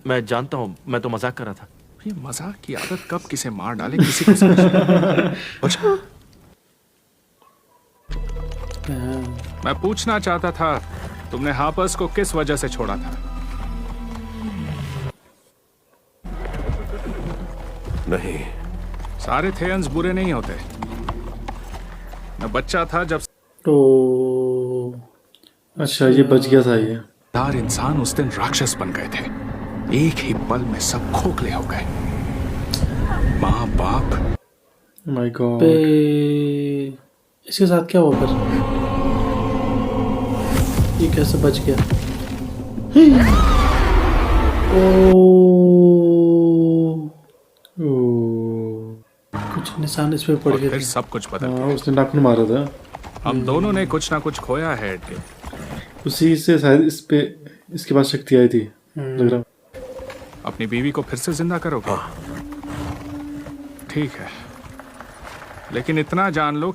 मैं जानता हूँ, मैं तो मजाक कर रहा था। ये मजाक की आदत कब किसे मार डाले किसी को समझ। अच्छा, मैं पूछना चाहता था तुमने हापर्स को किस वजह से छोड़ा था? नहीं, सारे थेयंस बुरे नहीं होते। मैं बच्चा था जब तो अच्छा ये बच गया था ये। चार इंसान उस दिन राक्षस बन गए थे। एक ही पल में सब खोखले हो गए। माँ बाप माय गॉड। पे इसके साथ क्या हुआ फिर? ये कैसे बच गया? कुछ निशान इस पे पड़ और गए फिर थे। सब कुछ बदल हाँ गया। उसने नाखून मारा था। हम दोनों ने कुछ ना कुछ खोया है एडगे। उसी से शायद इस पे इसके पास शक्ति आई थी लग रहा। अपनी बीवी को फिर से जिंदा करोगे? ठीक है, लेकिन इतना जान लो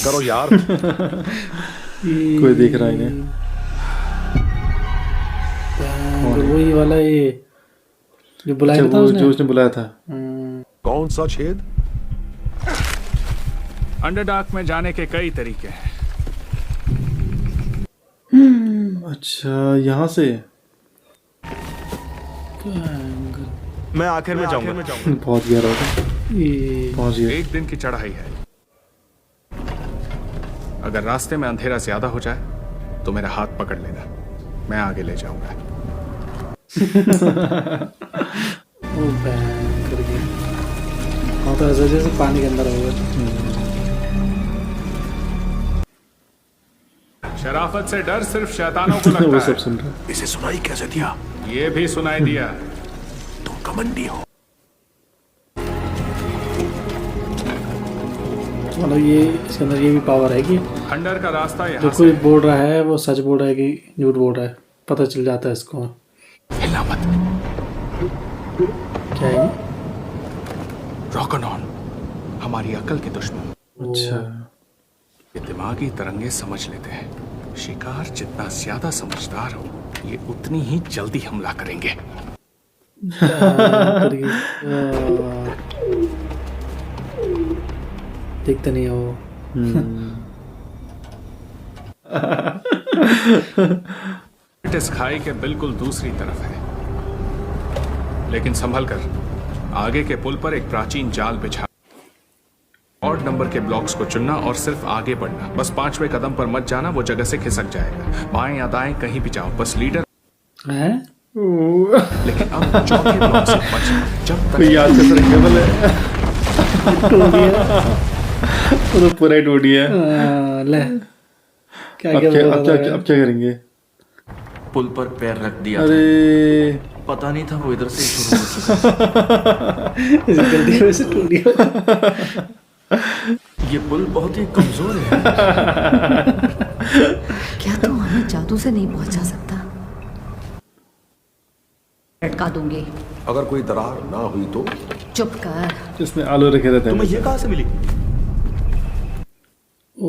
करो यार। कोई देख रहा है इन्हें। वही वाला ये जो बुलाया अच्छा था वो उसने। जो उसने बुलाया था। कौन सा छेद? अंडरडार्क में जाने के कई तरीके हैं। अच्छा यहाँ से मैं आखिर में जाऊंगा। पहुंच गया रहा ये पहुंच गया। एक दिन की चढ़ाई है। अगर रास्ते में अंधेरा ज्यादा हो जाए तो मेरा हाथ पकड़ लेना, मैं आगे ले जाऊंगा। ओ बैंग कर गया। हाँ तो ऐसा जैसे पानी के अंदर होगा। शराफत से डर सिर्फ शैतानों को वो लगता सब है। सुन रहा। इसे सुनाई कैसे दिया? ये भी सुनाई दिया। तुम कमंडी हो। मतलब ये इसके अंदर ये भी पावर है कि खंडर का रास्ता जो यहाँ कोई से। बोल रहा है वो सच बोल रहा है कि झूठ बोल रहा है, पता चल जाता है इसको। हिलना मत। क्या है ये? रॉकनॉन हमारी अकल के दुश्मन। अच्छा ये दिमागी तरंगे समझ लेते हैं। शिकार जितना ज्यादा समझदार हो, ये उतनी ही जल्दी हमला करेंगे। करके देखते नहीं हो। इस खाई के बिल्कुल दूसरी तरफ है, लेकिन संभल कर। आगे के पुल पर एक प्राचीन जाल बिछा। ऑड नंबर के ब्लॉक्स को चुनना और सिर्फ आगे बढ़ना। बस 5वें कदम पर मत जाना, वो जगह से खिसक जाएगा। बाएं या दाएं कहीं भी जाओ, बस लीडर। हैं? लेकिन अब चौथे ब्लॉक से बचना जब कोई तक याद कर सकेंगे बोले। वो तो पूरा ही टूट गया। ले क्या अब क्या क्या बोल अब रहा क्या था? अब क्या करेंगे? पुल पर पैर रख दिया था। अरे पता नहीं था वो इधर से ही शुरू हो चुका। गलती से टूट गया। ये पुल बहुत ही कमजोर है। क्या तू हमें जादू से नहीं पहुंचा सकता? लटका दूंगी। अगर कोई दरार ना हुई तो? चुप कर। इसमें आलू रखे रहते तुम्हें हैं। ये कहाँ से मिली? ओ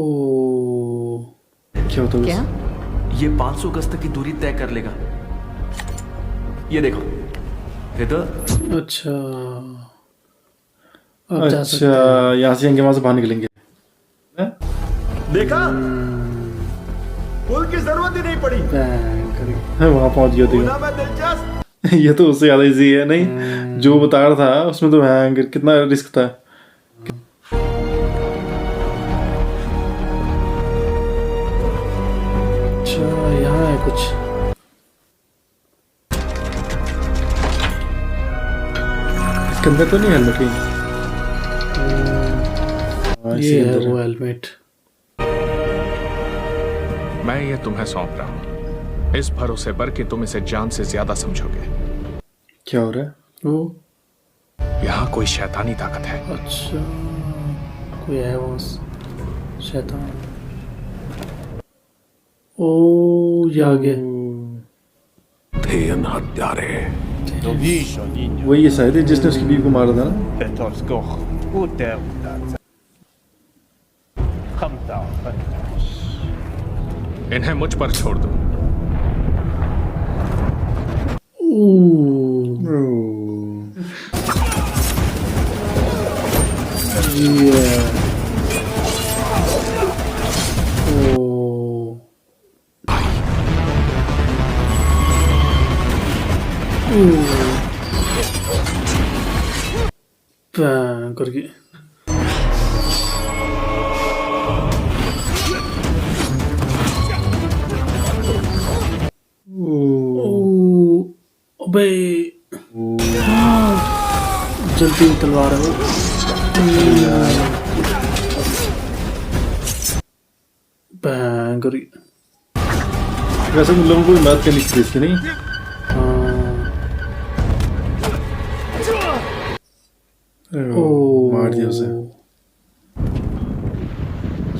क्या होता है क्या? ये 500 गज तक की दूरी तय कर लेगा। ये देखो इधर। अच्छा अब जा सकते अच्छा यहाँ से जाएंगे वहां से बाहर निकलेंगे। देखा, पुल की जरूरत ही नहीं पड़ी। बैंग कर गया। वहां पहुंच गया बोला देखो। मैं दिलचस्प। ये तो उससे ज्यादा इजी है नहीं? जो बता रहा था उसमें तो भयंकर कितना रिस्क था। अच्छा यहाँ है कुछ। इसके अंदर तो नहीं हेलमेट कहीं? हाँ, ये इसके है अंदर वो हेलमेट। मैं ये तुम्हें सौंप रहा हूं, इस भरोसे पर कि तुम इसे जान से ज्यादा समझोगे। क्या हो रहा है? वो यहाँ कोई शैतानी ताकत है। अच्छा कोई है वो शैतान। ओ ये आ गया। थेयन हत्यारे। वही ये शायद है जिसने उसकी बीवी को मारा था ना। इन्हें मुझ पर छोड़ दो। करके अबे जलती हुई तलवार है वो। बैंग करके वैसे उन लोगों को भी मदद करनी चाहिए इसकी, नहीं? मार दिया उसे।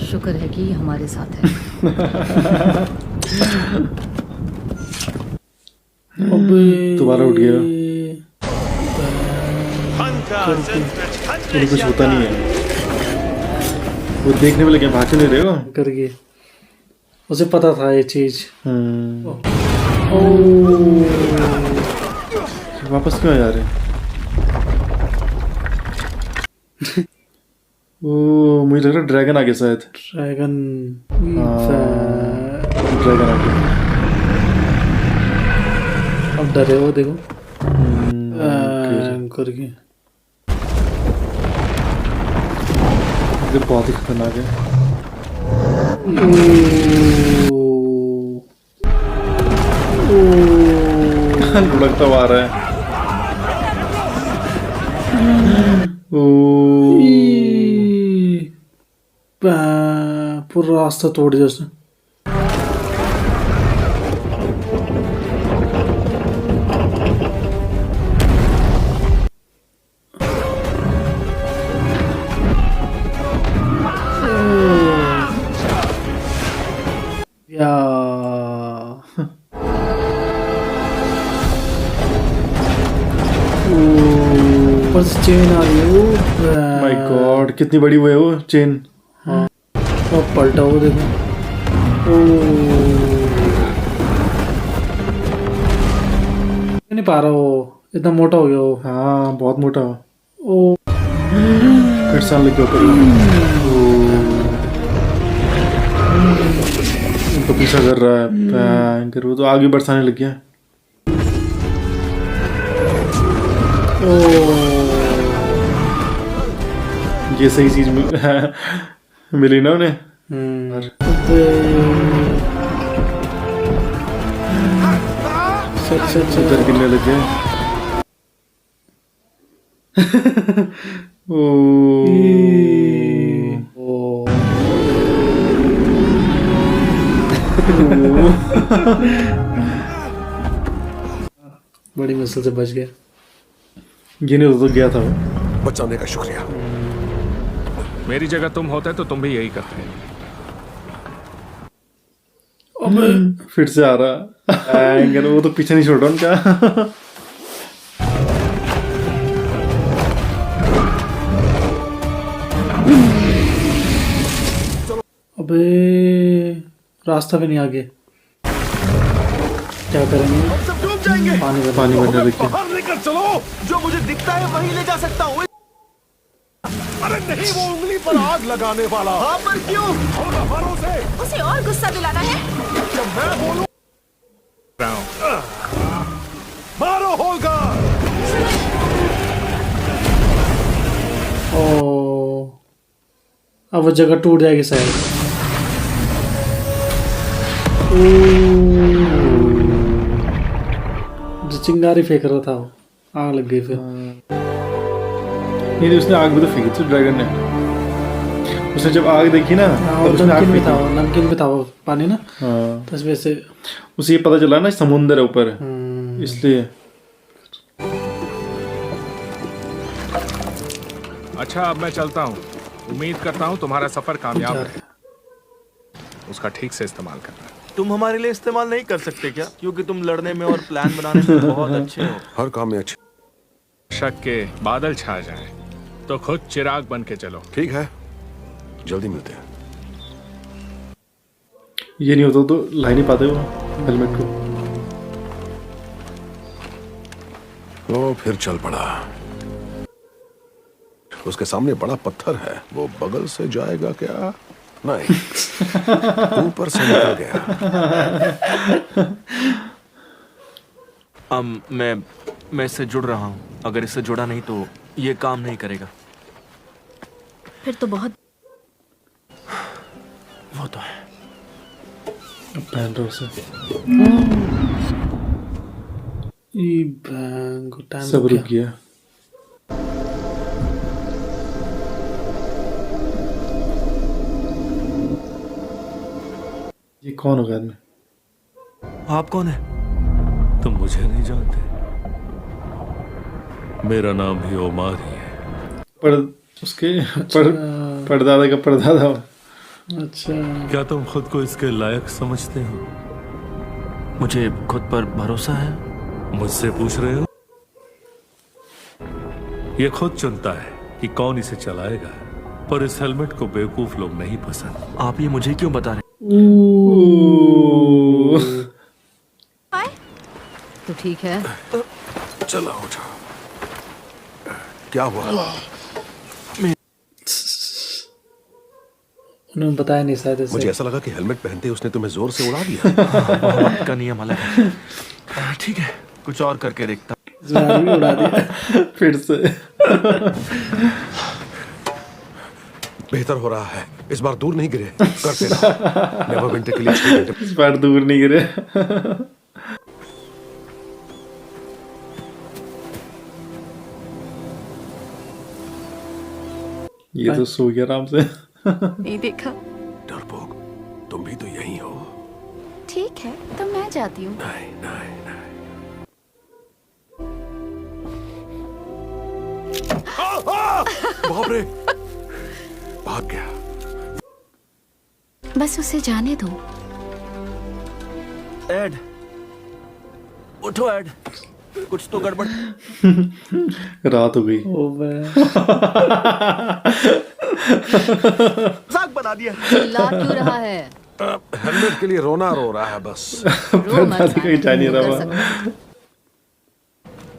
शुक्र है कि ये हमारे साथ है। दोबारा उठ गया। कुछ होता नहीं है, वो देखने में लगे, भाग नहीं रहे हो करके उसे पता था ये चीज। वापस क्यों आ रहे? ओ मुझे लग रहा है ड्रैगन आ गया शायद। ड्रैगन ड्रैगन आ गया। अब डरे हो देखो। करके ये बहुत ही खतरनाक है। लुढ़कता हुआ आ रहा है। पूरा रास्ता तोड़ दिया उसने। ऊपर से चेन आ रही है। माय गॉड कितनी बड़ी वो है वो चेन। हाँ अब पलटा वो देखो। नहीं पा रहा वो, इतना मोटा हो गया वो। हाँ बहुत मोटा। ओ फिर साल लग गया उनको पीछा कर रहा है। भयंकर वो तो आगे बरसाने लग गया। ये सही चीज मिली ना उन्हें। डर गिरने लग गए। बड़ी मुश्किल से बच गया। गिने तो गया था वो। बचाने का शुक्रिया। मेरी जगह तुम होते तो तुम भी यही करते। फिर से आ रहा। वो तो पीछे नहीं छोड़ रहा उनका। अबे रास्ता भी नहीं आगे, क्या करेंगे? सब डूब जाएंगे। पानी भरने लग गया। बाहर लेकर चलो, जो मुझे दिखता है वहीं ले जा सकता हूँ। अरे नहीं, वो उंगली पर आग लगाने वाला। हाँ पर क्यों? मारो उसे। उसे और गुस्सा दिलाना है। जब मैं बोलूं मारो होगा। ओ अब वो जगह टूट जाएगी शायद। जो चिंगारी फेंक रहा था वो आग लग गई। फिर नहीं उसने आग भी तो फेंकी थी ड्रैगन ने। उसने जब आग देखी ना तब उसने आग नमकीन भी था फेंकी। वो, नमकीन भी था वो पानी ना। हाँ तो इस वजह से उसे ये पता चला ना समुंदर है ऊपर, इसलिए। अच्छा अब मैं चलता हूँ। उम्मीद करता हूँ तुम्हारा सफर कामयाब रहे। उसका ठीक से इस्तेमाल करना। तुम हमारे लिए इस्तेमाल नहीं कर सकते क्या? क्योंकि तुम लड़ने में और प्लान बनाने में बहुत अच्छे हो। हर काम में अच्छे। शक के बादल छा जाएं तो खुद चिराग बन के चलो। ठीक है, जल्दी मिलते हैं। ये नहीं होता तो ला ही नहीं पाते वो हेलमेट को। वो फिर चल पड़ा। उसके सामने बड़ा पत्थर है, वो बगल से जाएगा क्या? नहीं, ऊपर से निकल गया। मैं इससे जुड़ रहा हूँ। अगर इससे जुड़ा नहीं तो ये काम नहीं करेगा। फिर तो बहुत वो तो है। पहन रहा उसे। ई बैंग टाइम सब रुक गया। ये कौन होगा आदमी? आप कौन है? तुम मुझे नहीं जानते? मेरा नाम भी ओमार ही है। परदादा का परदादा। अच्छा, क्या तुम खुद को इसके लायक समझते हो? मुझे खुद पर भरोसा है। मुझसे पूछ रहे हो? ये खुद चुनता है कि कौन इसे चलाएगा, पर इस हेलमेट को बेवकूफ लोग नहीं पसंद। आप ये मुझे क्यों बता रहे? तो ठीक है। चलो उठो। क्या हुआ? उन्होंने बताया नहीं शायद ऐसे। मुझे ऐसा लगा कि हेलमेट पहनते ही उसने तुम्हें जोर से उड़ा दिया। मोहब्बत का नियम अलग है। ठीक है, कुछ और करके देखता। इस बार भी उड़ा दिया। फिर से। बेहतर हो रहा है, इस बार दूर नहीं गिरे। करते रहो। नेवर विंटर के लिए 6 घंटे। इस बार दूर नहीं गिरे। ये तो सो गया आराम से। नहीं देखा। डरपोक, तुम भी तो यही हो। ठीक है, तो मैं जाती हूँ। नहीं नहीं नहीं। बाप रे, भाग गया। बस उसे जाने दो। एड, उठो एड, कुछ तो गड़बड़। रात हो गई। ओ बे, मजाक बना दिया। चिल्ला क्यों रहा है? हेलमेट के लिए रोना रो रहा है बस। रो मत, दादी कहीं जा नहीं कर रहा। सकता है।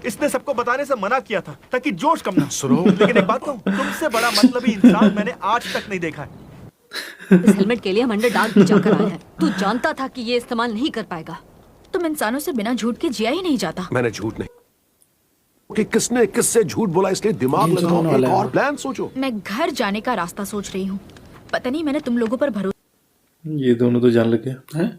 इसने सबको बताने से मना किया था ताकि जोश कम ना। सुनो, लेकिन एक बात कहूं, तुमसे बड़ा मतलबी इंसान मैंने आज तक नहीं देखा है। इस हेलमेट के लिए हम अंडरडॉग भी जाकर आए हैं। तू जानता था कि ये इस्तेमाल नहीं कर पाएगा। तुम इंसानों से बिना झूठ के जिया ही नहीं जाता। मैंने झूठ नहीं कि किसने किससे झूठ बोला, इसलिए दिमाग ये लगाओ, तो एक वाला है। और प्लान सोचो। मैं घर जाने का रास्ता सोच रही हूँ। पता नहीं मैंने तुम लोगों पर भरोसा। ये दोनों तो जान लगे। हैं?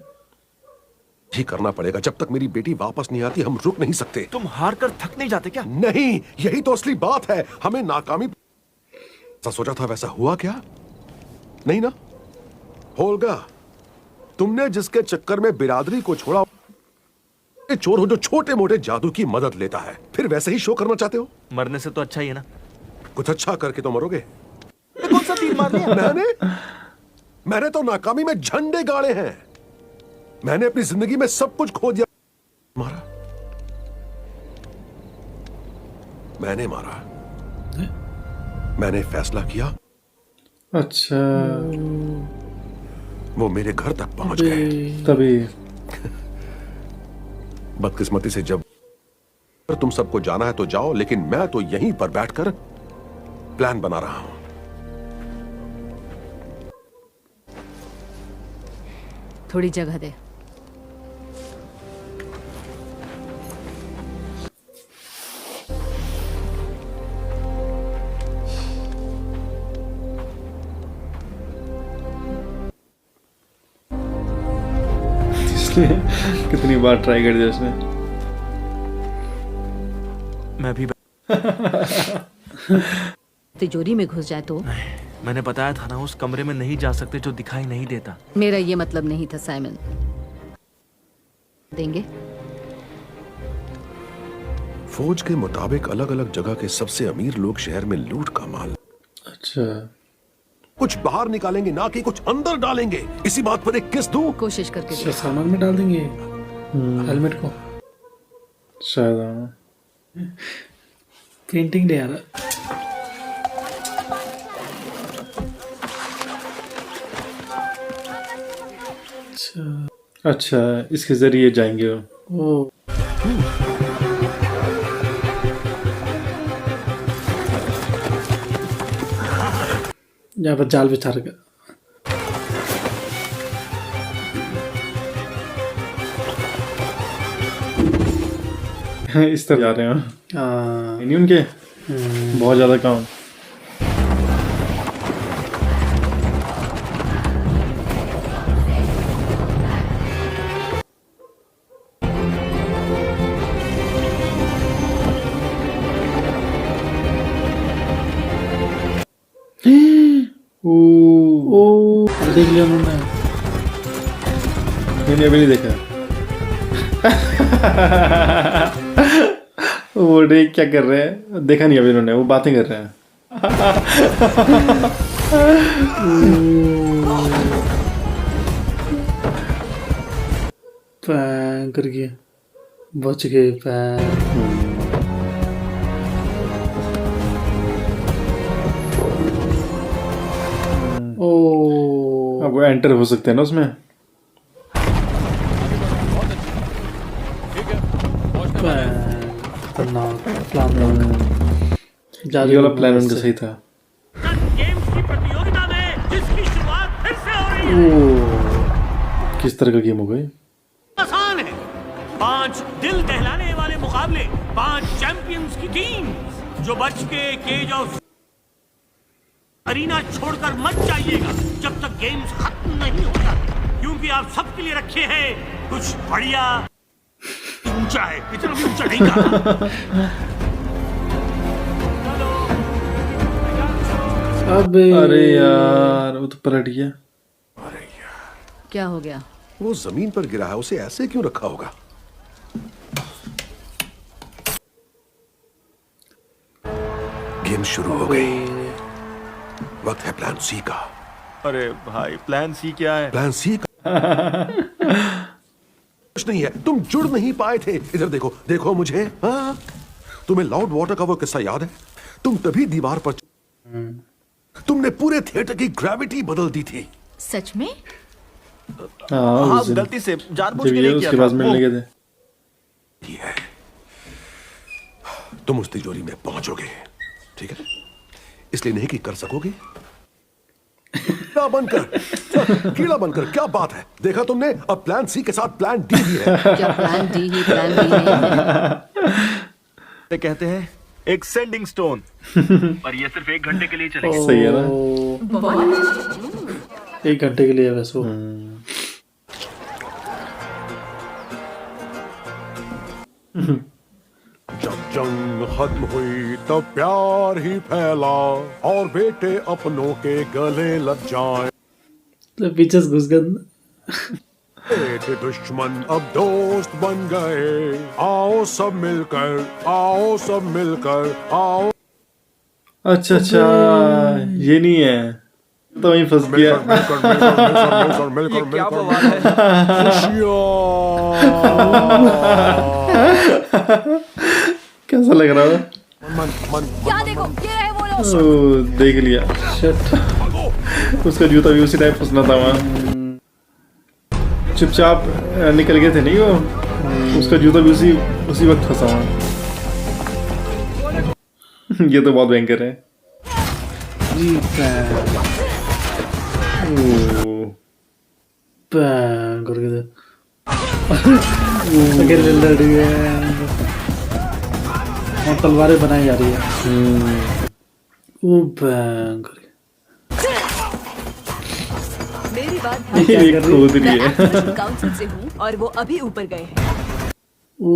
ही करना पड़ेगा। जब तक मेरी बेटी वापस नहीं आती हम रुक नहीं सकते। तुम हार कर थक नहीं जाते क्या? नहीं, यही तो असली बात है। हमें नाकामी ऐसा सोचा था वैसा हुआ क्या? नहीं ना होगा। तुमने जिसके चक्कर में बिरादरी को छोड़ा, ये चोर हो जो छोटे मोटे जादू की मदद लेता है, फिर वैसे ही शो करना चाहते हो। मरने से तो अच्छा ही है ना। कुछ अच्छा करके तो मरोगे। कौन सा तीर मार लिया? मैंने तो नाकामी में झंडे गाड़े हैं। मैंने अपनी जिंदगी में सब कुछ खो दिया। मारा, मैंने मारा। मैंने फैसला किया, अच्छा, वो मेरे घर तक पहुंच गए। तभी बदकिस्मती से जब तुम सबको जाना है तो जाओ, लेकिन मैं तो यहीं पर बैठकर प्लान बना रहा हूं। थोड़ी जगह दे। इसलिए कितनी बार ट्राई कर दिया उसने। मैं भी तिजोरी में घुस जाए तो? मैंने बताया था ना, उस कमरे में नहीं जा सकते जो दिखाई नहीं देता। मेरा ये मतलब नहीं था साइमन। देंगे? फौज के मुताबिक अलग अलग जगह के सबसे अमीर लोग शहर में लूट का माल अच्छा, कुछ बाहर निकालेंगे ना कि कुछ अंदर डालेंगे। इसी बात पर एक किस दूं। कोशिश करके अच्छा, देख। सामान में डाल देंगे हेलमेट को। शायद हाँ। पेंटिंग नहीं आ रहा। अच्छा, इसके जरिए जाएंगे वो। ओ यहाँ पर जाल बिछा रखा। इस तरह जा रहे हैं। हाँ नहीं उनके बहुत ज्यादा काम। ओ देख लिया उन्होंने। मैंने अभी नहीं देखा। वो देख क्या कर रहे हैं, देखा नहीं अभी उन्होंने, वो बातें कर रहे हैं। पैं करके बच गए पैं। ओ अब वो एंटर हो सकते हैं ना उसमें। खतरनाक प्लान। ये वाला प्लान उनका सही था। गेम्स की प्रतियोगिता में जिसकी शुरुआत फिर से हो रही है। किस तरह का गेम हो गई? आसान है। 5 दिल दहलाने वाले मुकाबले, 5 चैंपियंस की टीम जो बच के केज ऑफ अरीना छोड़कर मत जाइएगा जब तक गेम्स खत्म नहीं होता, क्योंकि आप सबके लिए रखे हैं कुछ बढ़िया। ऊंचा है, इतना भी ऊंचा नहीं कहा। अरे यार वो तो पलट गया। क्या हो गया? वो जमीन पर गिरा है, उसे ऐसे क्यों रखा होगा? गेम शुरू हो गई। वक्त है प्लान सी का। अरे भाई, प्लान सी क्या है? प्लान सी का कुछ नहीं है, तुम जुड़ नहीं पाए थे। इधर देखो, देखो मुझे। हाँ? तुम्हें लाउड वाटर का वो किस्सा याद है? तुम तभी दीवार पर तुमने पूरे थिएटर की ग्रेविटी बदल दी थी। सच में? हाँ हाँ, उस दिन गलती से जानबूझ जब के ये नहीं किया उसके था। पास मिलने गए थे। ये है, तुम उस तिजोरी में पहुंचोगे, ठीक है? इसलिए नहीं कि कर सकोगे। कीड़ा बनकर क्या बात है? देखा तुमने, अब प्लान सी के साथ प्लान डी भी है। क्या प्लान डी ही प्लान बी नहीं है? कहते हैं एक सेंडिंग स्टोन, पर ये सिर्फ 1 घंटे के लिए चलेगा। सही है ना? बहुत 1 घंटे के लिए है वैसे वो। जब जंग खत्म हुई तब प्यार ही फैला और बेटे अपनों के गले लग जाए। तो पीछे से घुस गए। बेटे दुश्मन अब दोस्त बन गए। आओ सब मिलकर, आओ सब मिलकर, आओ। अच्छा अच्छा, ये नहीं है तो वहीं फंस गया। मिलकर क्या बवाल है? कैसा लग रहा है? क्या देखो, ये रहे वो लोग। ओ, देख लिया। शिट, उसका जूता भी उसी टाइप फंसना था वहाँ। चुपचाप निकल गए थे नहीं वो, उसका जूता भी उसी वक्त फंसा वहाँ। ये तो बहुत भयंकर है। जी पैं करके दे। अकेले लड़ रही है और तलवारें बनाई जा रही है। वो पैं करके मेरी बात ये खोद रही है। काउंसिल से हूँ और वो अभी ऊपर गए हैं। ओ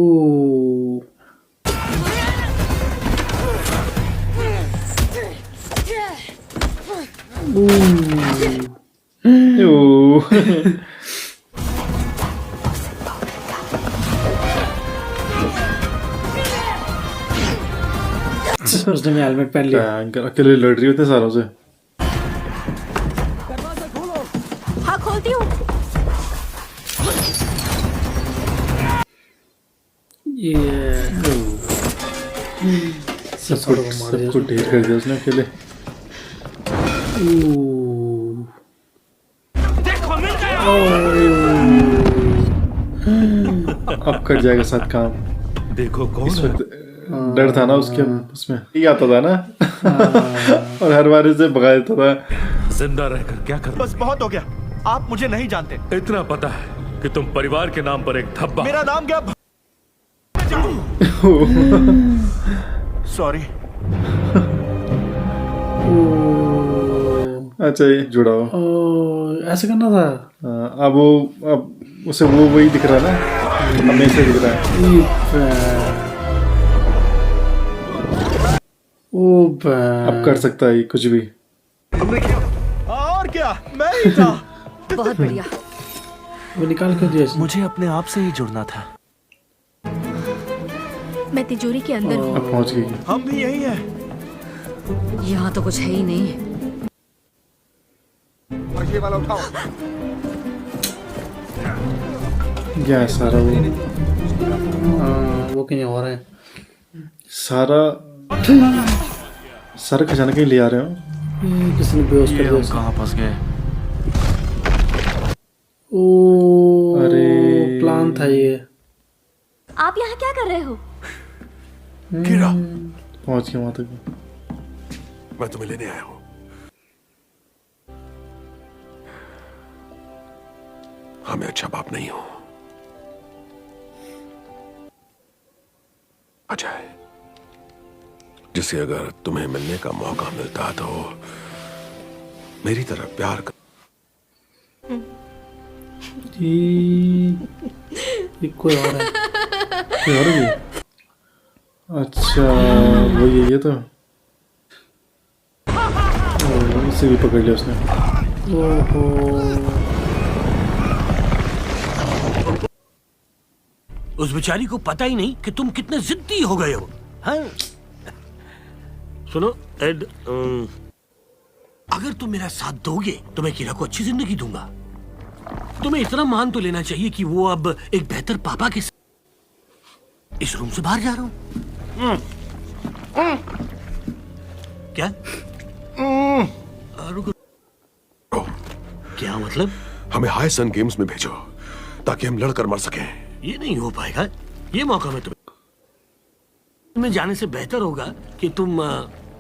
ओ। उसने भी हेलमेट पहन लिया। भयंकर, अकेले लड़ रही होते सारों से। हाँ खोलती हूँ। ये सबको मार दिया। सबको ढेर कर दिया उसने अकेले। देखो मिल गया। अब कट जाएगा साथ काम। देखो कौन इस है। वक्त डर था ना उसके उसमें ये आता था ना और हर बार इसे भगा देता था। जिंदा रहकर क्या कर। बस बहुत हो गया, आप मुझे नहीं जानते। इतना पता है कि तुम परिवार के नाम पर एक धब्बा। मेरा नाम क्या? सॉरी। अच्छा ये जुड़ा हो। ऐसे करना था। अब उसे वो वही दिख रहा है ना, हमेशा दिख रहा है। अब कर सकता है कुछ भी। और क्या, मैं ही था। बहुत बढ़िया। वो निकाल क्यों दिया? मुझे अपने आप से ही जुड़ना था। मैं तिजोरी के अंदर हूँ। अब पहुंच गई। हम भी यही हैं। यहाँ तो कुछ है ही नहीं। ये वाला उठाओ। क्या है सारा वो कहीं और है। सारा खजाना कहीं ले आ रहे हो। किसी ने बेहोश कर दिया। कहाँ फंस गए? अरे प्लान था ये। आप यहाँ क्या कर रहे हो? कीड़ा, पहुंच गया वहां तक। मैं तुम्हें लेने आया हूं। हाँ, मैं अच्छा बाप नहीं हूं। अजय, जिसे अगर तुम्हें मिलने का मौका मिलता तो मेरी तरफ प्यार कर। ये कोई और है। कोई और भी? अच्छा वही है ये तो। इसे भी पकड़ लिया उसने। उस बेचारी को पता ही नहीं कि तुम कितने जिद्दी हो गए हो। हाँ? सुनो एड, अगर तुम मेरा साथ दोगे तो मैं कीरा को अच्छी जिंदगी दूंगा। तुम्हें इतना मान तो लेना चाहिए कि वो अब एक बेहतर पापा के साथ इस रूम से बाहर जा रहा हूं। क्या? रुको। क्या मतलब? हमें हाई सन गेम्स में भेजो ताकि हम लड़कर मर सकें। ये नहीं हो पाएगा। ये मौका मैं तुम्हें जाने से बेहतर होगा कि तुम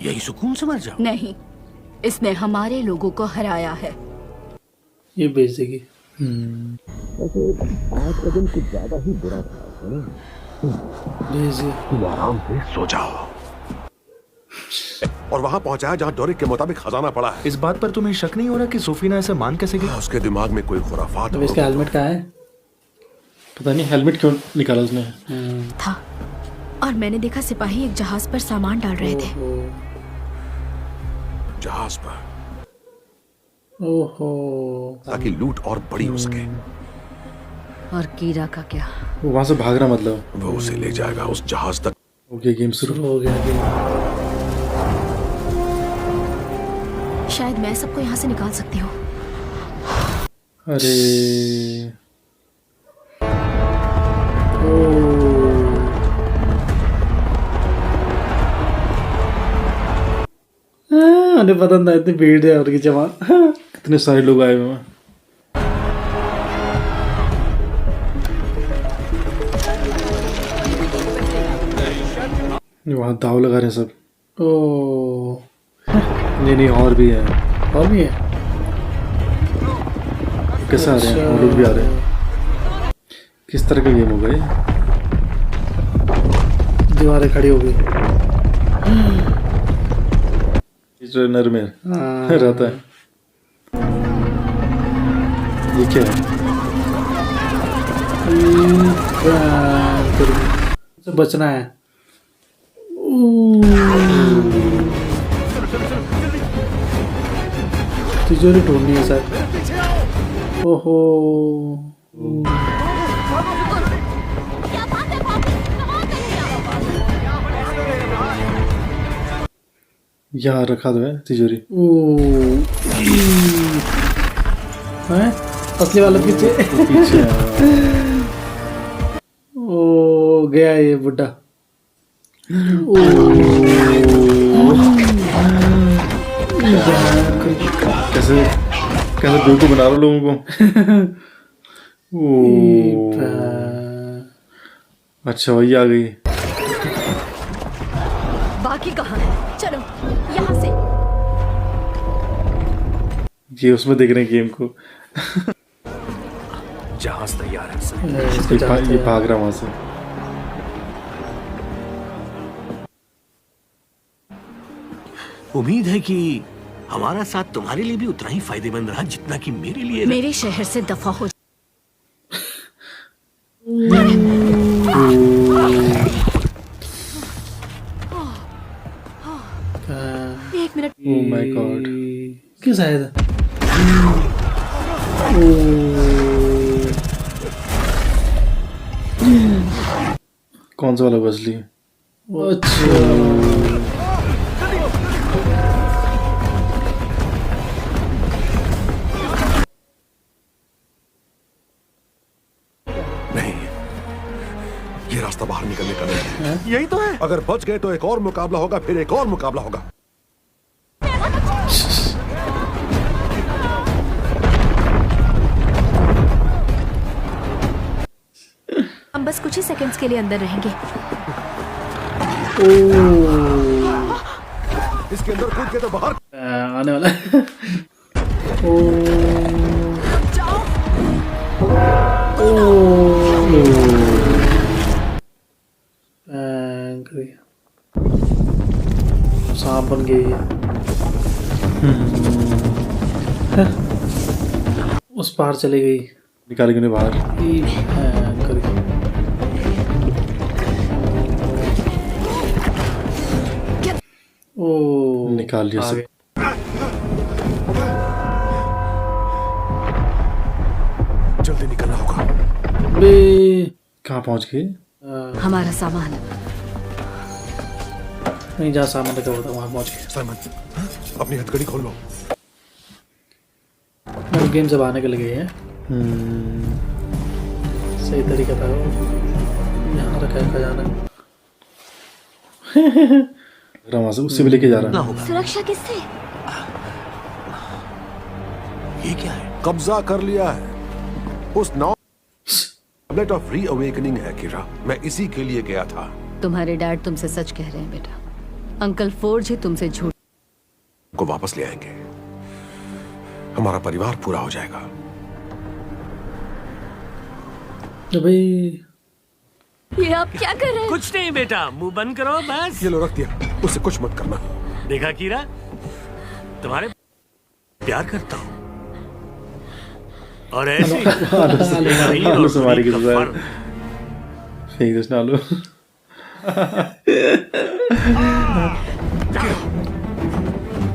यही सुकून से मर जाओ। नहीं, इसने हमारे लोगों को हराया है। ये बेच देगी। आराम से सो जाओ। और वहां पहुंचाया जहां डोरिक के मुताबिक खजाना पड़ा है। इस बात पर तुम्हें शक नहीं हो रहा कि सोफीना ऐसे मान कैसे गई? उसके दिमाग में कोई खुराफात अब इसका हेलमेट कहाँ है? पता नहीं हेलमेट क्यों निकाला उसने। था और मैंने देखा सिपाही एक जहाज पर सामान डाल रहे थे। जहाज पर, ओहो। ताकि लूट और बड़ी हो सके। और कीरा का क्या? वो वहां से भाग रहा मतलब। वो उसे ले जाएगा उस जहाज तक। ओके गेम शुरू। हो गया गेम। शायद मैं सबको यहाँ से निकाल सकती हूँ। अरे उन्हें पता था इतनी भीड़ है और की जमा। कितने सारे लोग आए हुए हैं। वहाँ दाव लगा रहे हैं सब। ओ नहीं और भी है। और भी है। कैसे आ रहे हैं वो लोग भी आ रहे हैं। किस तरह का गेम होगा ये? दीवारें खड़ी हो गई। ट्रेनर में रहता है। ये क्या है? से बचना है। तिजोरी ढूंढनी है सर। ओहो। यहाँ रखा तो है तिजोरी। हैं? असली वाला पीछे। पीछे ओ गया ये बुड्ढा। कैसे कैसे बेवकूफ बना रहे हो लोगों को। अच्छा वही आ गई। बाकी कहाँ है? चलो यहाँ से। ये उसमें देख रहे हैं गेम को। जहाज तैयार है सर। ये भाग रहा वहां से। उम्मीद है कि हमारा साथ तुम्हारे लिए भी उतना ही फायदेमंद रहा जितना कि मेरे लिए। मेरे शहर से दफा हो। एक मिनट। Oh my God. किस आया था? कौन सा वाला बजली? अच्छा नहीं, ये रास्ता बाहर निकलने का नहीं है। यही तो है। अगर बच गए तो एक और मुकाबला होगा, फिर एक और मुकाबला होगा। हम बस कुछ ही सेकंड्स के लिए अंदर रहेंगे। इसके अंदर कूद के तो बाहर। आने वाला है। सांप बन गई है। उस पार चली गई। निकाल के उन्हें बाहर। ओ निकाल लिया सब। जल्दी निकलना होगा। कहाँ पहुंच गए? हमारा सामान। नहीं, जहाँ सामान रखा हुआ था वहाँ पहुँच गए। साइमन, अपनी हथकड़ी खोल लो। गेम से बाहर निकल गए हैं। सही तरीका था वो। यहाँ रखा है खजाना। वहां से उससे भी लेके जा रहा है। सुरक्षा किससे? ये क्या है? कब्जा कर लिया है। उस नाव टैबलेट ऑफ रीअवेकनिंग है किरा। मैं इसी के लिए गया था। तुम्हारे डैड तुमसे सच कह रहे हैं बेटा। अंकल फोर्ज ही तुमसे झूठ। को वापस ले आएंगे। हमारा परिवार पूरा हो जाएगा। तो भाई ये आप क्या कर रहे हैं? कुछ नहीं बेटा, मुंह बंद करो बस। ये लो, रख दिया। उससे कुछ मत करना। देखा कीरा, तुम्हारे प्यार करता हूँ और ऐसे आलू से मारी किसी से। फेंक दो आलू।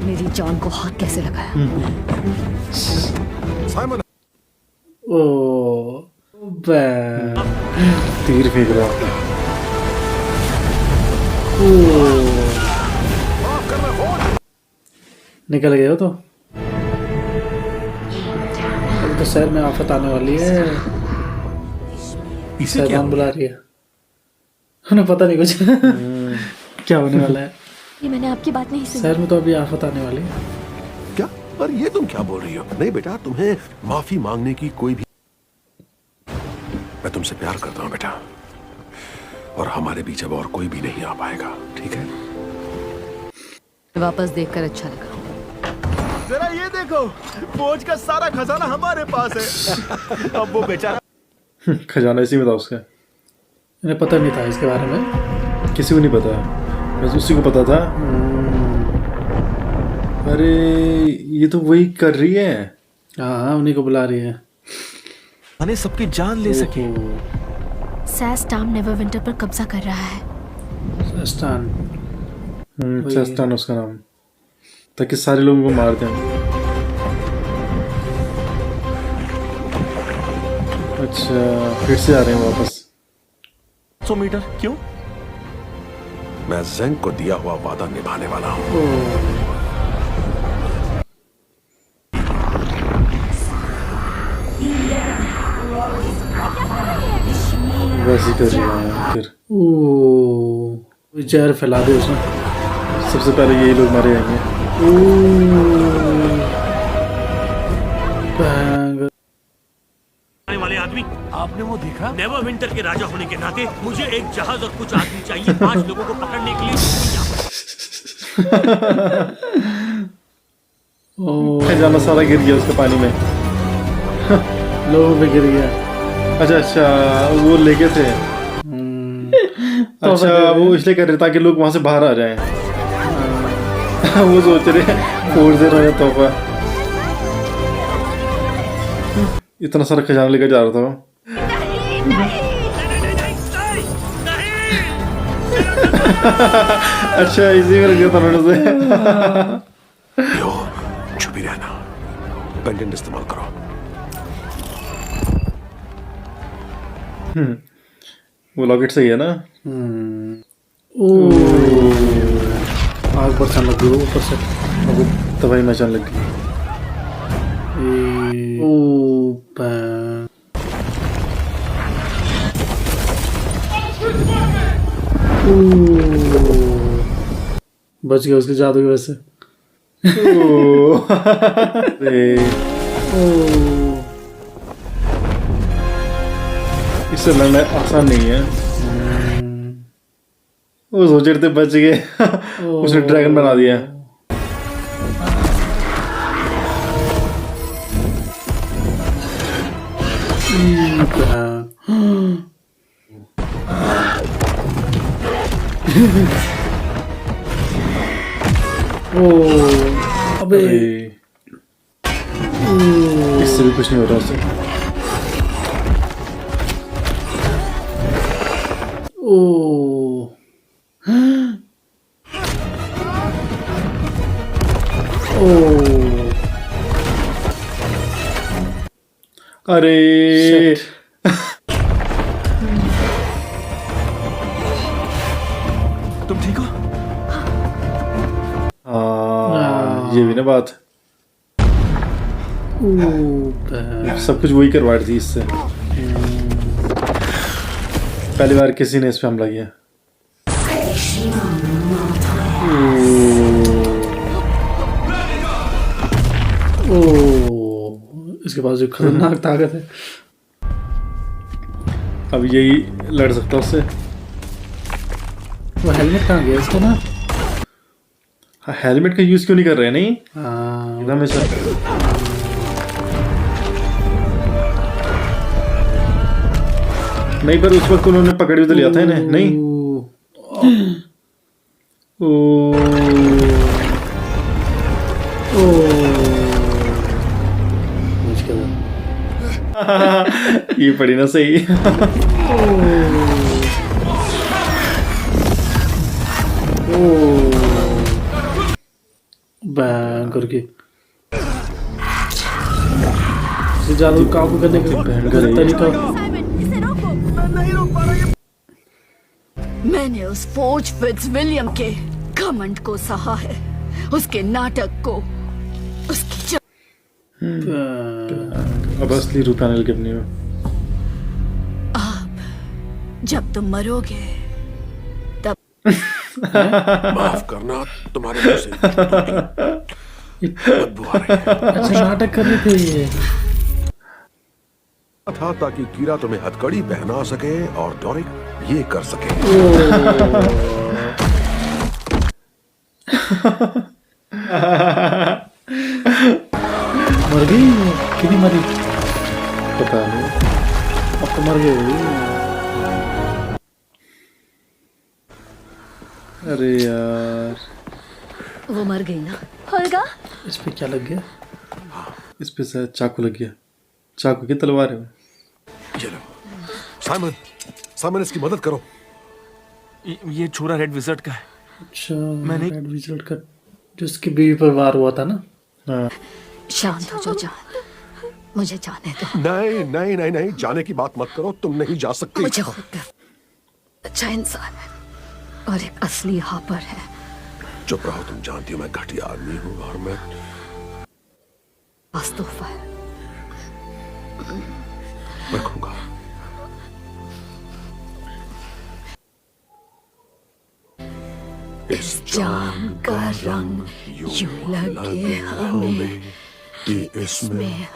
मेरी जान को हाथ कैसे लगाया? साइमन, ओ तीर फेंक रहा। निकल गए हो तो। अब तो शहर में आफत आने वाली है। इसे क्या शैतान बुला रही है। उन्हें पता नहीं कुछ क्या होने वाला है। ये मैंने आपकी बात नहीं सुनी। शहर में तो अभी आफत आने वाली है। क्या? पर ये तुम क्या बोल रही हो? नहीं बेटा, तुम्हें माफी मांगने की कोई भी। मैं तुमसे प्यार करता हूं बेटा, और हमारे बीच अब और कोई भी नहीं आ पाएगा, ठीक है? वापस देखकर अच्छा लगा। जरा ये देखो, फौज का सारा खजाना हमारे पास है। अब वो बेचारा खजाना इसी में था उसका। इन्हें पता नहीं था इसके बारे में। किसी को नहीं पता, बस उसी को पता था। अरे ये तो वही कर रही है। हाँ, उन्हीं को बुला रही है। मैंने सबकी जान ले सके। सैस्टाम नेवरविंटर पर कब्जा कर रहा है। सस्तान उसका नाम, ताकि सारे लोगों को मार दें। अच्छा, फिर से आ रहे हैं वापस। 100 मीटर क्यों? मैं ज़ेंग को दिया हुआ वादा निभाने वाला हूं। वैसे कर रही है फिर। जहर फैला दे उसने। सबसे पहले यही लोग मारे जाएंगे। बैंग। वाले आदमी आपने वो देखा? नेवर विंटर के राजा होने के नाते मुझे एक जहाज और कुछ आदमी चाहिए 5 लोगों को पकड़ने के लिए। खजाना सारा गिर गया उसके पानी में। लोगों पे गिर गया। अच्छा अच्छा, वो लेके थे। अच्छा, वो इसलिए कर रहे ताकि लोग वहां से बाहर आ जाएं। वो सोच रहे फोड़ दे रहे तोहफा। इतना सारा खजाना लेकर जा रहा था वो। अच्छा, इसी में रख दिया था उन्होंने से। छुपी रहना, पेंडेंट इस्तेमाल करो। वो लॉकेट सही है ना? आग बरसाने लग गई ऊपर से। वो तबाही मचाने लग गई। बच गया उसके जादू की वजह से। इससे लड़ना आसान नहीं है। वो सोच रहे थे बच गए। उसने ड्रैगन बना दिया। अबे इससे भी कुछ नहीं हो रहा उससे। अरे तुम ठीक हो? ये भी ना बात। सब कुछ वही करवा रही थी इससे। पहली बार किसी ने इस पे हमला किया। इसके पास जो खतरनाक ताकत है। अब यही लड़ सकता है उससे। वो हेलमेट कहाँ गया इसका ना? हाँ, हेलमेट का यूज क्यों नहीं कर रहे हैं? नहीं हमेशा नहीं, पर उस वक्त उन्होंने पकड़ भी तो लिया था इन्हें। नहीं ये पड़ी ना सही। बैंग करके जादू काबू करने का तरीका। मैंने उस फोर्ज फिट्जविलियम के घमंड को सहा है, उसके नाटक को, उसकी अब असली रूप आने लगी अपनी में। अब जब तुम मरोगे तब माफ करना, तुम्हारे मुंह से बदबू आ रही है। अच्छा नाटक कर रहे थे ये था ताकि कीरा तुम्हें हथकड़ी पहना सके और डोरिक ये कर सके। मर गई कि नहीं मरी? पता नहीं, अब तो मर गई। अरे यार, वो मर गई ना। होल्गा, इस पे क्या लग गया? इस पे शायद चाकू लग गया। चाकू की तलवार है। ये लो साइमन, साइमन इसकी मदद करो। ये छुरा रेड विजर्ड का है। अच्छा, रेड विजर्ड का जिसकी बीवी पर वार हुआ था ना। हाँ। शांत हो जो जान, मुझे जाने दो। नहीं नहीं नहीं नहीं, जाने की बात मत करो, तुम नहीं जा सकती। मुझे खुद पर अच्छा इंसान है और एक असली हापर है। चुप रहो, तुम जानती हो मैं घटिया आदमी हूँ और मैं तोहफा है। रखूंगा। इस जाम का रंग यूं लगे हमें कि इसमें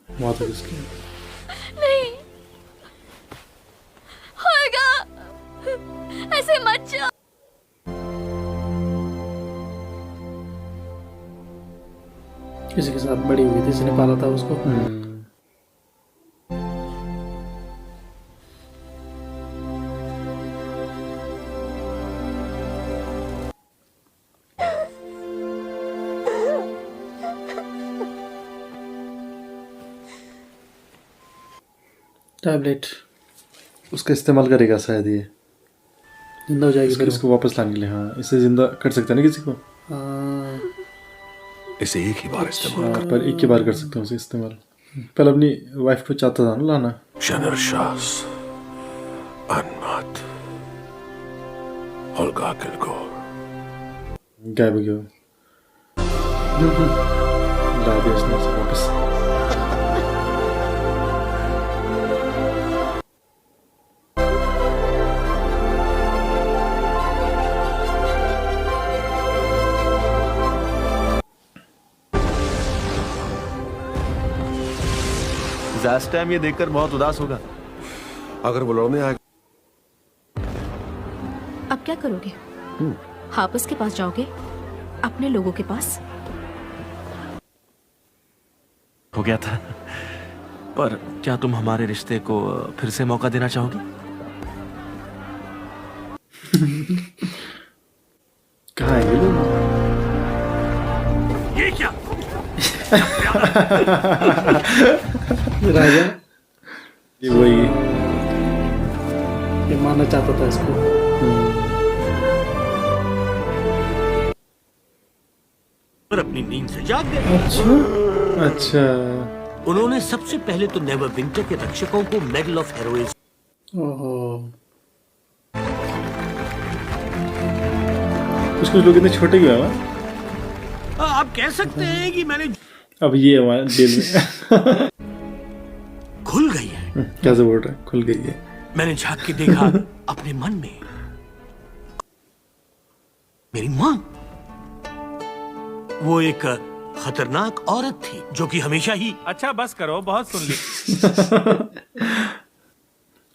वहां तक इसकी ऐसे मत जाओ। किसी के साथ बड़ी हुई थी, इसने पाला था उसको। टैबलेट उसका इस्तेमाल करेगा शायद ये, जिंदा हो जाएगी फिर इसको वापस लाने के लिए। हाँ, इसे जिंदा कर सकता है ना किसी को। हाँ, इसे एक ही बार इस्तेमाल हाँ, पर एक ही बार कर सकते हैं उसे इस्तेमाल। पहले अपनी वाइफ को चाहता था ना लाना। Genersha's Anmat Olga Kilgore. गायब हो गया वो। ला दिया उसने उसे वापस। टाइम ये देखकर बहुत उदास होगा। अगर वो लड़ने आए अब क्या करोगे? हाफिज के पास जाओगे? अपने लोगों के पास? हो गया था, पर क्या तुम हमारे रिश्ते को फिर से मौका देना चाहोगे? कहाँ है ये लोग? ये क्या? राजा ये वही ये मानना चाहता था इसको। पर अपनी नींद से जाग गए। अच्छा। उन्होंने सबसे पहले तो नेवरविंटर के रक्षकों को मेडल ऑफ हेरोइज्म। ओहो, कुछ लोग इतने छोटे क्यों हैं? आप कह सकते हैं कि मैंने अब ये हमारे जेल में खुल गई है। कैसे बोल रहा है? खुल गई है। मैंने झांक के देखा अपने मन में, मेरी मां, वो एक खतरनाक औरत थी जो कि हमेशा ही। अच्छा बस करो, बहुत सुन ली।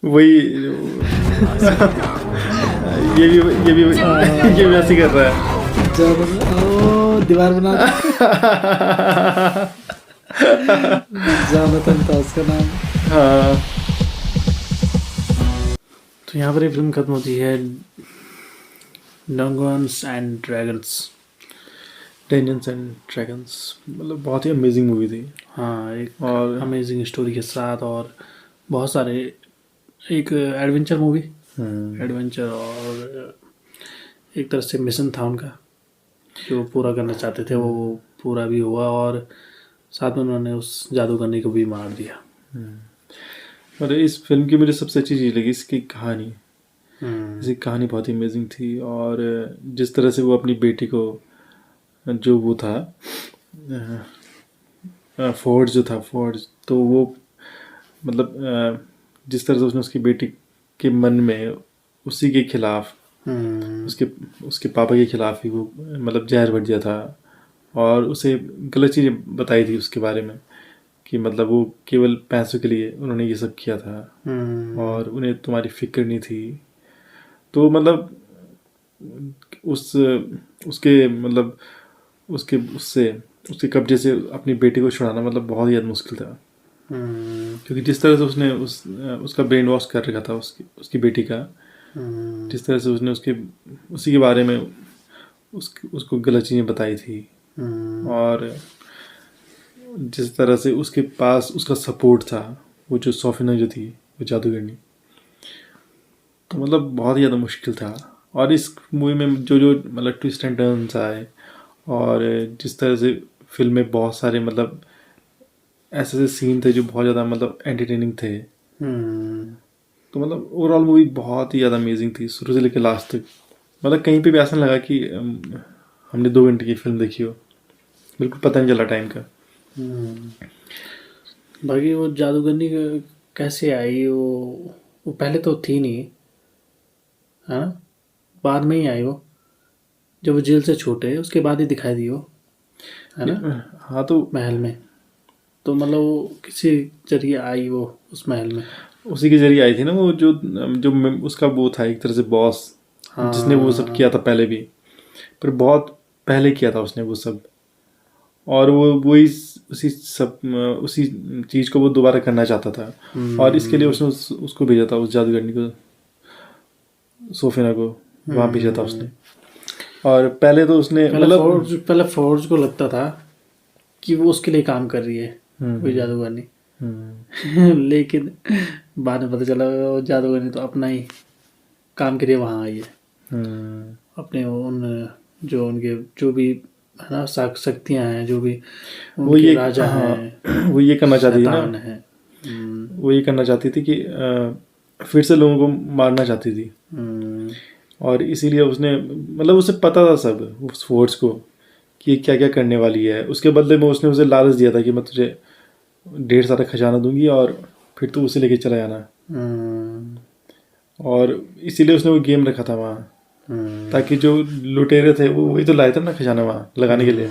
वही ये भी ऐसे कर रहा है। ओ दीवार बना जोनाथन था उसका नाम। हाँ। तो यहाँ पर ये फिल्म खत्म होती है। Dungeons and Dragons. Dangers and Dragons मतलब बहुत ही अमेजिंग मूवी थी। हाँ, एक और अमेजिंग स्टोरी के साथ और बहुत सारे, एक एडवेंचर मूवी, एडवेंचर और एक तरह से मिशन था उनका जो पूरा करना चाहते थे, वो पूरा भी हुआ और साथ में उन्होंने उस जादूगरनी को भी मार दिया। और इस फिल्म की मुझे सबसे अच्छी चीज़ लगी इसकी कहानी। इसकी कहानी बहुत ही अमेजिंग थी और जिस तरह से वो अपनी बेटी को, जो वो था फोर्ज जो था, फोर्ज, तो वो मतलब जिस तरह से उसने उसकी बेटी के मन में उसी के खिलाफ, उसके पापा के खिलाफ ही वो मतलब जहर भर दिया था और उसे गलत चीज़ें बताई थी उसके बारे में कि मतलब वो केवल पैसों के लिए उन्होंने ये सब किया था और उन्हें तुम्हारी फिक्र नहीं थी। तो मतलब उसके मतलब उसके कब्जे से अपनी बेटी को छुड़ाना मतलब बहुत ही ज़्यादा मुश्किल था। क्योंकि जिस तरह से उसने उसका ब्रेन वॉश कर रखा था उसकी बेटी का, जिस तरह से उसने उसी के बारे में उसको गलत चीज़ें बताई थी और जिस तरह से उसके पास उसका सपोर्ट था, वो जो सोफिना जो थी, वो जादूगरनी, तो मतलब बहुत ही ज़्यादा मुश्किल था। और इस मूवी में जो मतलब ट्विस्ट एंड टर्न्स आए और जिस तरह से फिल्म में बहुत सारे मतलब ऐसे सीन थे जो बहुत ज़्यादा मतलब एंटरटेनिंग थे। तो मतलब ओवरऑल मूवी बहुत ही ज़्यादा अमेजिंग थी शुरू से लेकर लास्ट तक। मतलब कहीं पे भी ऐसा लगा कि हमने 2 घंटे की फिल्म देखी हो, बिल्कुल पता नहीं चला टाइम का। बाकी वो जादूगरनी कैसे आई? वो पहले तो थी नहीं, है ना? बाद में ही आई वो, जब वो जेल से छूटे उसके बाद ही दिखाई दी वो, है ना? हाँ, तो महल में तो मतलब वो किसी जरिए आई वो उस महल में। उसी के जरिए आई थी ना वो, जो जो उसका वो था एक तरह से बॉस, जिसने वो सब किया था पहले भी, पर बहुत पहले किया था उसने वो सब, और वो वही उसी चीज़ को वो दोबारा करना चाहता था, और इसके लिए उसने उसको भेजा था, उस जादूगरनी को, सोफिना को वहाँ भेजा था उसने। और पहले तो उसने पहले फोर्ज को लगता था कि वो उसके लिए काम कर रही है, वही जादूगरनी। लेकिन बाद में पता चला वो जादूगरनी तो अपना ही काम के लिए वहाँ आई है। अपने उन जो उनके जो भी है ना शक्तियाँ हैं, जो भी वो ये राजा हैं, वो ये करना चाहती थी शैतान ना, है। वो ये करना चाहती थी कि फिर से लोगों को मारना चाहती थी, और इसीलिए उसने मतलब उसे पता था सब उस फोर्स को कि क्या क्या करने वाली है। उसके बदले में उसने उसे लालच दिया था कि मैं तुझे ढेर सारा खजाना दूंगी और फिर तू उसे लेके चला जाना, और इसीलिए उसने वो गेम रखा था वहाँ, ताकि जो लुटेरे थे वो वही तो लाए थे ना खजाना वहाँ लगाने के लिए,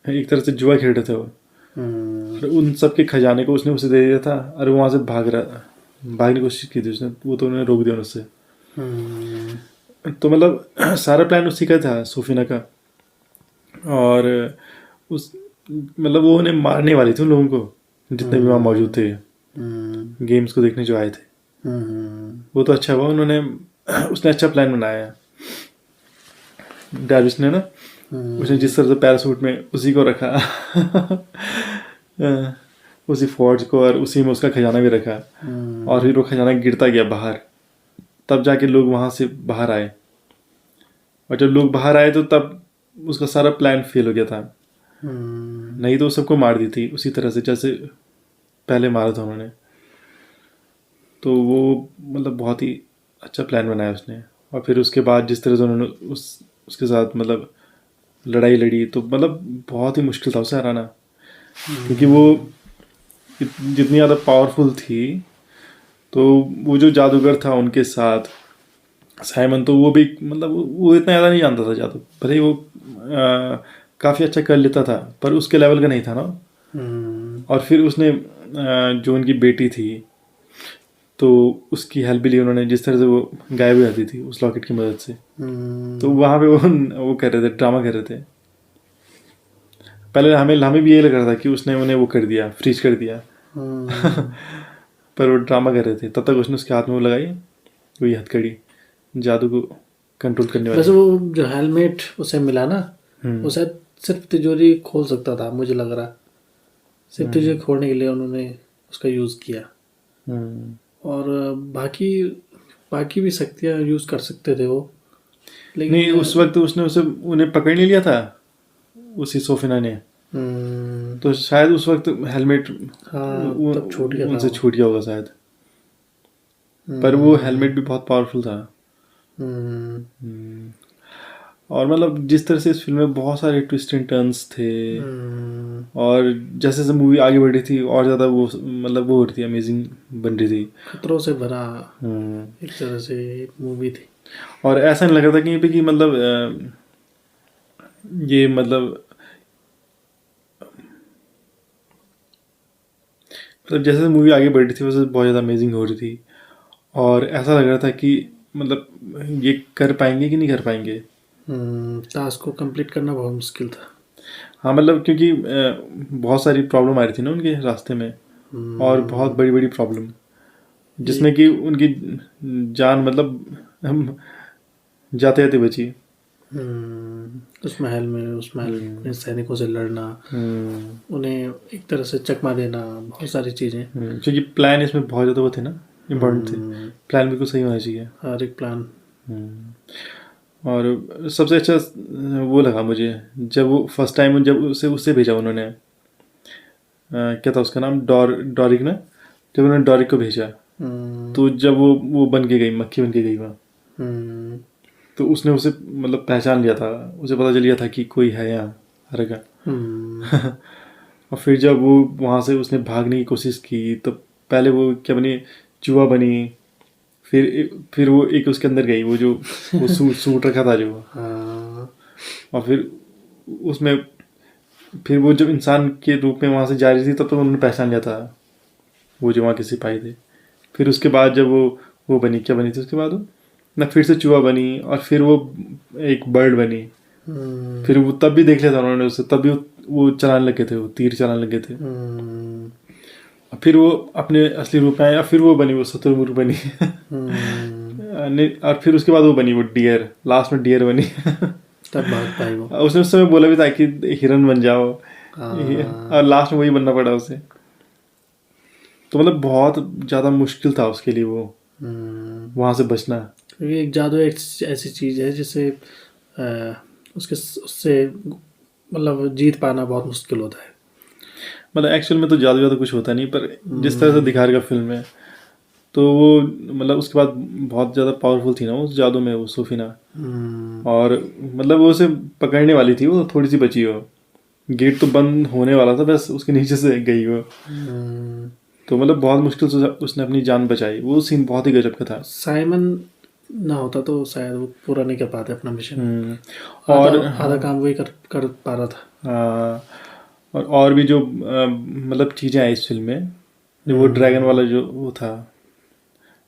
एक तरह से जुआ खेल रहे थे वो, और उन सब के खजाने को उसने उसे दे दिया था, और वो वहाँ से भागने की कोशिश की थी उसने, वो तो उन्होंने रोक दिया उससे। तो मतलब सारा प्लान उसी का था, सोफिना का, और उस मतलब वो उन्हें मारने वाली थी उन लोगों को जितने भी वहाँ मौजूद थे, गेम्स को देखने जो आए थे। वो तो अच्छा हुआ उन्होंने उसने अच्छा प्लान बनाया डार्विश ने ना, उसने जिस तरह से पैरासूट में उसी को रखा उसी फोर्ज को, और उसी में उसका खजाना भी रखा, और फिर वो खजाना गिरता गया बाहर, तब जाके लोग वहाँ से बाहर आए, और जब लोग बाहर आए तो तब उसका सारा प्लान फेल हो गया था। नहीं तो सबको मार दी थी उसी तरह से जैसे पहले मारा था उन्होंने। तो वो मतलब बहुत ही अच्छा प्लान बनाया उसने, और फिर उसके बाद जिस तरह से उन्होंने उसके साथ मतलब लड़ाई लड़ी, तो मतलब बहुत ही मुश्किल था उसे हराना, क्योंकि वो जितनी ज़्यादा पावरफुल थी, तो वो जो जादूगर था उनके साथ साइमन, तो वो भी मतलब वो इतना ज़्यादा नहीं जानता था जादू, भले ही वो काफ़ी अच्छा कर लेता था, पर उसके लेवल का नहीं था ना। और फिर उसने जो उनकी बेटी थी तो उसकी हेल्प भी ली उन्होंने, जिस तरह से वो गायब हो जाती थी उस लॉकेट की मदद से। तो वहाँ पे वो कर रहे थे, ड्रामा कर रहे थे। पहले हमें भी ये लग रहा था कि उसने उन्हें वो कर दिया, फ्रीज कर दिया पर वो ड्रामा कर रहे थे। तब तक उसने उसके हाथ में वो लगाई, वही हथकड़ी, जादू को कंट्रोल करने वाली। वैसे वो जो हेलमेट उसे मिला ना, वो शायद सिर्फ तिजोरी खोल सकता था, मुझे लग रहा सिर्फ तिजोरी खोलने के लिए उन्होंने उसका यूज़ किया, और बाकी भी शक्तियाँ यूज़ कर सकते थे वो, लेकिन नहीं उस वक्त उसने उन्हें पकड़ नहीं लिया था उसी सोफिना ने, तो शायद उस वक्त हेलमेट तब छूट गया था उनसे छूट गया होगा शायद, पर वो हेलमेट भी बहुत पावरफुल था। और मतलब जिस तरह से इस फिल्म में बहुत सारे ट्विस्ट एंड टर्न्स थे, और जैसे जैसे मूवी आगे बढ़ रही थी और ज़्यादा वो मतलब वो हो रही थी, अमेजिंग बन रही थी, खतरों से भरा एक तरह से मूवी थी। और ऐसा नहीं लग रहा था कहीं पे कि मतलब ये मतलब जैसे मूवी आगे बढ़ रही थी वैसे बहुत ज़्यादा अमेजिंग हो रही थी, और ऐसा लग रहा था कि मतलब ये कर पाएंगे कि नहीं कर पाएंगे। टास्क को कंप्लीट करना बहुत मुश्किल था। हाँ मतलब क्योंकि बहुत सारी प्रॉब्लम आ रही थी ना उनके रास्ते में, और बहुत बड़ी बड़ी प्रॉब्लम, जिसमें कि उनकी जान मतलब जाते जाते बची। उस महल में सैनिकों से लड़ना, उन्हें एक तरह से चकमा देना, बहुत सारी चीज़ें, क्योंकि प्लान इसमें बहुत ज़्यादा वो थे ना, इम्पोर्टेंट थे। प्लान बिल्कुल सही होना चाहिए, हर एक प्लान। और सबसे अच्छा वो लगा मुझे जब वो फर्स्ट टाइम जब उससे भेजा उन्होंने, क्या था उसका नाम, डॉरिक ना, जब उन्होंने डॉरिक को भेजा, तो जब वो बन के गई, मक्खी बन के गई वहाँ, तो उसने उसे मतलब पहचान लिया था, उसे पता चल गया था कि कोई है यहाँ हर का और फिर जब वो वहाँ से उसने भागने की कोशिश की, तो पहले वो क्या बनी, चूहा बनी, फिर वो एक उसके अंदर गई, वो जो वो सूट रखा था जो, और फिर उसमें फिर वो जब इंसान के रूप में वहाँ से जा रही थी तब तो उन्होंने पहचान लिया था वो जो वहाँ के सिपाही थे फिर उसके बाद जब वो बनी, क्या बनी थी उसके बाद वो ना, फिर से चूहा बनी और फिर वो एक बर्ड बनी। फिर वो तब भी देख लिया था उन्होंने उसे, तब भी वो चलाने लगे थे, वो तीर चलाने लगे थे। और फिर वो अपने असली रूप में आया, फिर वो बनी, वो शतुरमुर्ग बनी। और फिर उसके बाद वो बनी, वो डियर, लास्ट में डियर बनी। तब भाग पाई वो। उसने उस समय बोला भी था कि हिरन बन जाओ, और लास्ट में वही बनना पड़ा उसे। तो मतलब बहुत ज़्यादा मुश्किल था उसके लिए वो वहाँ से बचना। क्योंकि एक जादू एक ऐसी चीज़ है जिसे उससे मतलब जीत पाना बहुत मुश्किल होता है। मतलब एक्चुअल में तो जादू कुछ होता नहीं, पर जिस तरह से दिखा रहा फिल्म में, तो वो मतलब उसके बाद बहुत ज़्यादा पावरफुल थी ना उस जादू में वो सुफीना। और मतलब वो उसे पकड़ने वाली थी, वो थोड़ी सी बची हो, गेट तो बंद होने वाला था, बस उसके नीचे से गई वो। तो मतलब बहुत मुश्किल से उसने अपनी जान बचाई। वो सीन बहुत ही गजब का था। साइमन ना होता तो शायद वो पूरा नहीं कर पाते अपना मिशन। और आधा काम वही कर पा रहा था। और भी जो मतलब चीज़ें आई इस फिल्म में, वो ड्रैगन वाला जो वो था,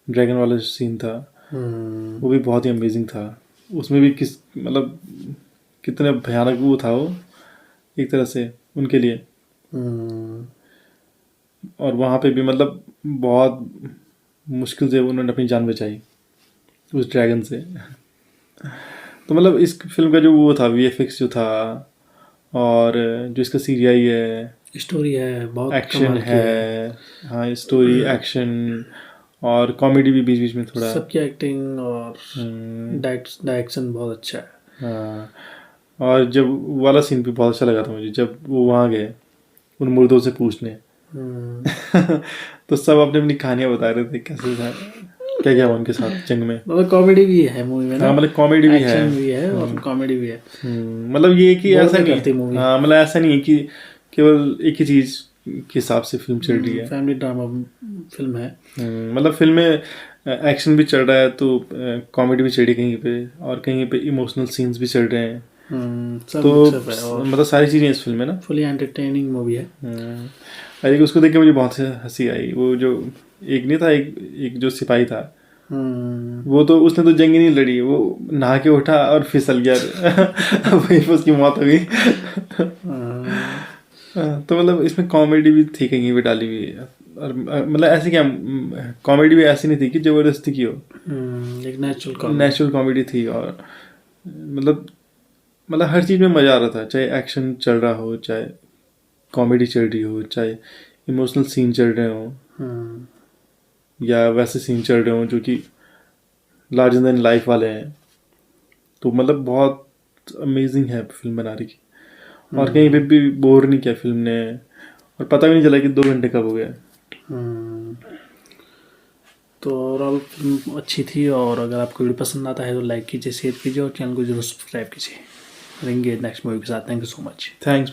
ड्रैगन वाला जो सीन था, वो भी बहुत ही अमेजिंग था। उसमें भी मतलब कितने भयानक वो था वो एक तरह से उनके लिए। और वहाँ पे भी मतलब बहुत मुश्किल से उन्होंने अपनी जान बचाई उस ड्रैगन से। तो मतलब इस फिल्म का जो वो था VFX जो था, और जो इसका CGI है, स्टोरी है, बहुत एक्शन है। हाँ, स्टोरी, एक्शन और कॉमेडी भी बीच बीच में थोड़ा। सबकी एक्टिंग और डायरेक्शन बहुत अच्छा है। हाँ, और जब वो वाला सीन भी बहुत अच्छा लगा था मुझे, जब वो वहाँ गए उन मुर्दों से पूछने। तो सब अपनी अपनी कहानियाँ बता रहे थे, कैसे था, क्या क्या हुआ उनके साथ जंग में। मतलब कॉमेडी भी है मूवी में ना। हाँ, मतलब कॉमेडी भी है, एक्शन भी है और कॉमेडी भी है। मतलब ये कि ऐसा नहीं करती मूवी। हाँ, मतलब ऐसा नहीं है कि केवल एक ही चीज़ के हिसाब से फिल्म चल रही है। फैमिली ड्रामा फिल्म है। मतलब फिल्म में एक्शन भी चल रहा है, तो कॉमेडी भी चल रही है कहीं पे, और कहीं पे इमोशनल सीन्स भी चल रहे हैं। सब तो सब है और मतलब सारी चीज़ें इस फिल्म में ना फुली एंटरटेनिंग मूवी है। एक उसको देख के मुझे बहुत हंसी आई। वो जो एक नहीं था, एक जो सिपाही था, वो तो उसने तो जंग ही नहीं लड़ी, वो नहा के उठा और फिसल गया। वहीं पर उसकी मौत हो गई। तो मतलब इसमें कॉमेडी भी थी कहीं पे डाली हुई, और मतलब ऐसे क्या, कॉमेडी भी ऐसी नहीं थी कि जबरदस्ती की हो, एक नेचुरल कॉमेडी थी। और मतलब हर चीज़ में मज़ा आ रहा था, चाहे एक्शन चल रहा हो, चाहे कॉमेडी चल रही हो, चाहे इमोशनल सीन चल रहे हो, या वैसे सीन चल रहे हो जो कि लार्जर देन लाइफ वाले हैं। तो मतलब बहुत अमेजिंग है फिल्म बना रही की, और कहीं पे भी बोर नहीं किया फिल्म ने, और पता भी नहीं चला कि 2 घंटे कब हो गया। तो ओवरऑल फिल्म अच्छी थी। और अगर आपको वीडियो पसंद आता है तो लाइक कीजिए, शेयर कीजिए और चैनल को जरूर सब्सक्राइब कीजिए। मिलेंगे नेक्स्ट मूवी के साथ। Thank you so much. Thanks.